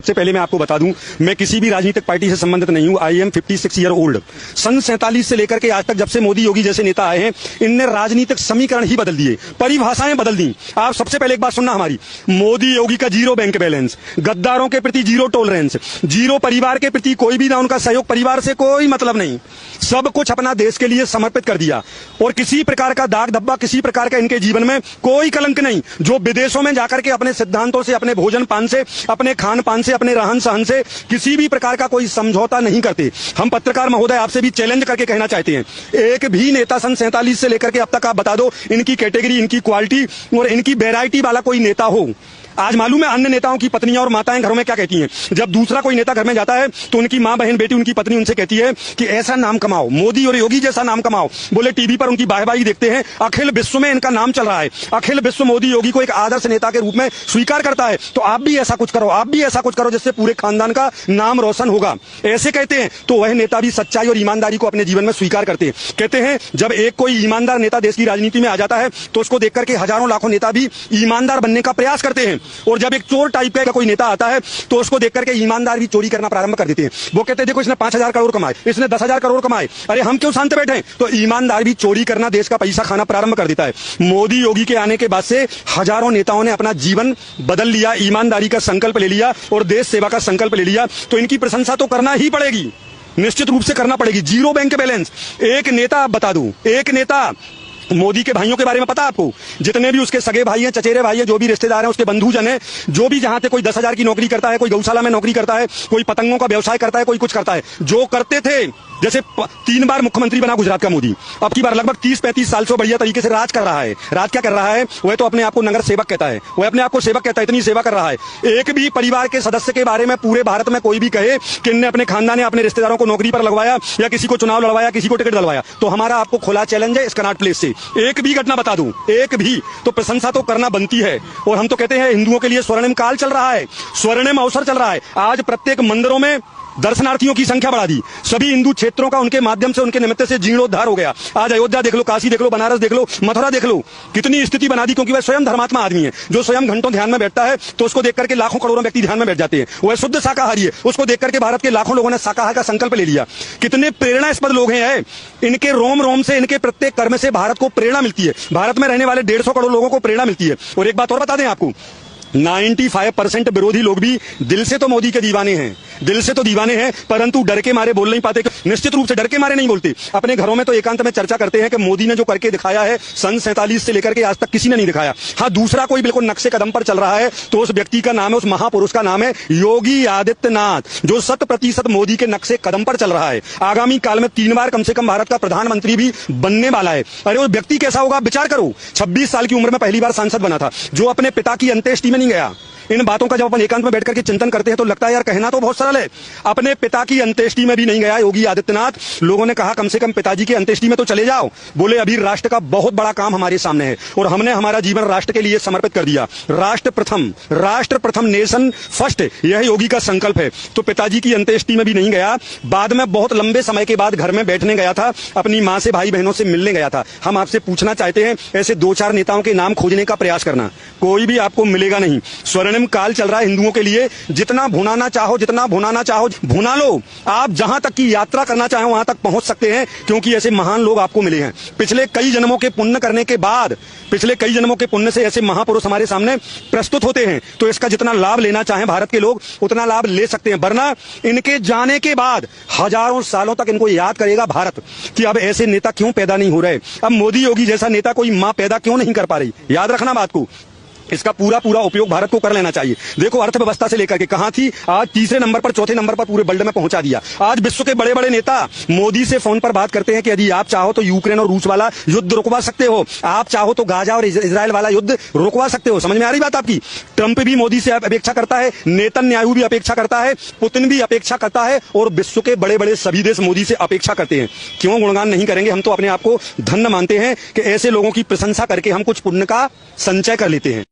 सबसे पहले मैं आपको बता दूं, मैं किसी भी राजनीतिक पार्टी से संबंधित नहीं हूं। I am 56 year old. सन 47 से लेकर के आज तक जब से मोदी योगी जैसे नेता आए हैं, इनने राजनीतिक समीकरण ही बदल दिए, परिभाषाएं बदल दी। आप सबसे पहले एक बात सुनना हमारी, मोदी योगी का जीरो बैंक बैलेंस, गद्दारों के प्रति जीरो टॉलरेंस, जीरो परिवार के प्रति कोई भी ना उनका सहयोग, परिवार से कोई मतलब नहीं, सब कुछ अपना देश के लिए समर्पित कर दिया। और किसी प्रकार का दाग धब्बा, किसी प्रकार का इनके जीवन में कोई कलंक नहीं। जो विदेशों में जाकर के अपने सिद्धांतों से, अपने भोजन पान से, अपने खान पान से, अपने रहन सहन से किसी भी प्रकार का कोई समझौता नहीं करते। हम पत्रकार महोदय आपसे भी चैलेंज करके कहना चाहते हैं, एक भी नेता सन 47 से लेकर के अब तक आप बता दो, इनकी कैटेगरी, इनकी क्वालिटी और इनकी वैरायटी वाला कोई नेता हो। आज मालूम है अन्य नेताओं की पत्नियां और माताएं घरों में क्या कहती हैं? जब दूसरा कोई नेता घर में जाता है तो उनकी मां, बहन, बेटी, उनकी पत्नी उनसे कहती है कि ऐसा नाम कमाओ, मोदी और योगी जैसा नाम कमाओ। बोले टीवी पर उनकी बाहबाही देखते हैं, अखिल विश्व में इनका नाम चल रहा है, अखिल विश्व मोदी योगी को एक आदर्श नेता के रूप में स्वीकार करता है। तो आप भी ऐसा कुछ करो, आप भी ऐसा कुछ करो जिससे पूरे खानदान का नाम रोशन होगा। ऐसे कहते हैं तो वह नेता भी सच्चाई और ईमानदारी को अपने जीवन में स्वीकार करते हैं। कहते हैं जब एक कोई ईमानदार नेता देश की राजनीति में आ जाता है तो उसको देख करके हजारों लाखों नेता भी ईमानदार बनने का प्रयास करते हैं। और जब एक टाइप का कोई नेता आता है तो उसको देख करके ईमानदार भी चोरी करना प्रारंभ कर देते हैं। वो कहते हैं देखो इसने 5,000 करोड़ कमाए, इसने 10,000 करोड़ कमाए, अरे हम क्यों शांत बैठे? तो ईमानदार भी चोरी करना, देश का पैसा खाना प्रारंभ कर देता है। मोदी योगी के आने के बाद से हजारों नेताओं ने अपना जीवन बदल लिया, ईमानदारी का संकल्प ले लिया और देश सेवा का संकल्प ले लिया। तो इनकी प्रशंसा तो करना ही पड़ेगी, निश्चित रूप से करना पड़ेगी। जीरो बैंक बैलेंस एक नेता, बता दूं, एक नेता मोदी के भाइयों के बारे में पता आपको? जितने भी उसके सगे भाई हैं, चचेरे भाई हैं, जो भी रिश्तेदार हैं, उसके बंधुजन हैं, जो भी जहां थे, कोई 10,000 की नौकरी करता है, कोई गौशाला में नौकरी करता है, कोई पतंगों का व्यवसाय करता है, कोई कुछ करता है, जो करते थे। जैसे 3 बार मुख्यमंत्री बना गुजरात का मोदी, अब की बार लगभग 30-35 साल से बढ़िया तरीके से राज कर रहा है। राज क्या कर रहा है? वह तो अपने आप को नगर सेवक कहता है, वह अपने आप को सेवक कहता है, इतनी सेवा कर रहा है। एक भी परिवार के सदस्य के बारे में पूरे भारत में कोई भी कहे कि इनने अपने खानदान ने अपने रिश्तेदारों को नौकरी पर लगवाया या किसी को चुनाव लड़वाया, किसी को टिकट दिलवाया, तो हमारा आपको खुला चैलेंज है इस कनॉट प्लेस से, एक भी घटना बता दूं, एक भी, तो प्रशंसा तो करना बनती है। और हम तो कहते हैं हिंदुओं के लिए स्वर्णिम काल चल रहा है, स्वर्णिम अवसर चल रहा है। आज प्रत्येक मंदिरों में दर्शनार्थियों की संख्या बढ़ा दी, सभी हिंदू क्षेत्रों का उनके माध्यम से, उनके निमित्त से जीर्णोद्धार हो गया। आज अयोध्या देख लो, काशी देख लो, बनारस देख लो, मथुरा देख लो, कितनी स्थिति बना दी, क्योंकि वह स्वयं धर्मात्मा आदमी है, जो स्वयं घंटों ध्यान में बैठता है तो उसको देख करके लाखों करोड़ों व्यक्ति ध्यान में बैठ जाते हैं। वह शुद्ध शाकाहारी है, उसको देख करके भारत के लाखों लोगों ने शाकाहार का संकल्प ले लिया। कितने प्रेरणास्पद लोग हैं, इनके रोम रोम से, इनके प्रत्येक कर्म से भारत को प्रेरणा मिलती है, भारत में रहने वाले 150 करोड़ लोगों को प्रेरणा मिलती है। और एक बात और बता दें आपको, 95% विरोधी लोग भी दिल से तो मोदी के दीवाने हैं, दिल से तो दीवाने हैं, परंतु डर के मारे बोल नहीं पाते। निश्चित रूप से डर के मारे नहीं बोलते, अपने घरों में तो एकांत में चर्चा करते हैं कि मोदी ने जो करके दिखाया है सन 47 से लेकर के आज तक किसी ने नहीं दिखाया। हाँ, दूसरा कोई बिल्कुल नक्शे कदम पर चल रहा है तो उस व्यक्ति का नाम है, उस महापुरुष का नाम है योगी आदित्यनाथ, जो 100% मोदी के नक्शे कदम पर चल रहा है। आगामी काल में 3 बार कम से कम भारत का प्रधानमंत्री भी बनने वाला है। अरे वो व्यक्ति कैसा होगा विचार करो। 26 साल की उम्र में पहली बार सांसद बना था, जो अपने पिता की अंत्येष्टि में नहीं गया। इन बातों का जब अपन एकांत में बैठ करके चिंतन करते हैं तो लगता है यार कहना तो बहुत सरल है, अपने पिता की अंत्येष्टि में भी नहीं गया योगी आदित्यनाथ। लोगों ने कहा कम से कम पिताजी की अंत्येष्टि में तो चले जाओ। बोले अभी राष्ट्र का बहुत बड़ा काम हमारे सामने है और हमने हमारा जीवन राष्ट्र के लिए समर्पित कर दिया। राष्ट्र प्रथम, नेशन फर्स्ट, यह योगी का संकल्प है। तो पिताजी की अंत्येष्टि में भी नहीं गया, बाद में बहुत लंबे समय के बाद घर में बैठने गया था, अपनी मां से, भाई बहनों से मिलने गया था। हम आपसे पूछना चाहते हैं, ऐसे 2-4 नेताओं के नाम खोजने का प्रयास करना, कोई भी आपको मिलेगा नहीं। स्वर्णिम काल चल रहा है हिंदुओं के लिए, जितना भुनाना चाहो, जितना भुनाना चाहो भुना लो। आप जहां तक की यात्रा करना चाहो वहां तक पहुंच सकते हैं, क्योंकि ऐसे महान लोग आपको मिले हैं। पिछले कई जन्मों के पुण्य करने के बाद, पिछले कई जन्मों के पुण्य से ऐसे महापुरुष हमारे सामने प्रस्तुत होते हैं। तो इसका जितना लाभ लेना चाहें भारत के लोग उतना लाभ ले सकते हैं, वरना इनके जाने के बाद हजारों सालों तक इनको याद करेगा भारत कि अब ऐसे नेता क्यों पैदा नहीं हो रहे, अब मोदी योगी जैसा नेता कोई मां पैदा क्यों नहीं कर पा रही। याद रखना बात को, इसका पूरा उपयोग भारत को कर लेना चाहिए। देखो अर्थव्यवस्था से लेकर के कहां थी, आज 3रे नंबर पर, 4थे नंबर पर पूरे वर्ल्ड में पहुंचा दिया। आज विश्व के बड़े बड़े नेता मोदी से फोन पर बात करते हैं कि यदि आप चाहो तो यूक्रेन और रूस वाला युद्ध रुकवा सकते हो, आप चाहो तो गाजा और इजराइल वाला युद्ध रुकवा सकते हो। समझ में आ रही बात आपकी? ट्रंप भी मोदी से अपेक्षा करता है, नेतन्याहू भी अपेक्षा करता है, पुतिन भी अपेक्षा करता है और विश्व के बड़े बड़े सभी देश मोदी से अपेक्षा करते हैं। क्यों गुणगान नहीं करेंगे? हम तो अपने आप को धन्य मानते हैं कि ऐसे लोगों की प्रशंसा करके हम कुछ पुण्य का संचय कर लेते हैं।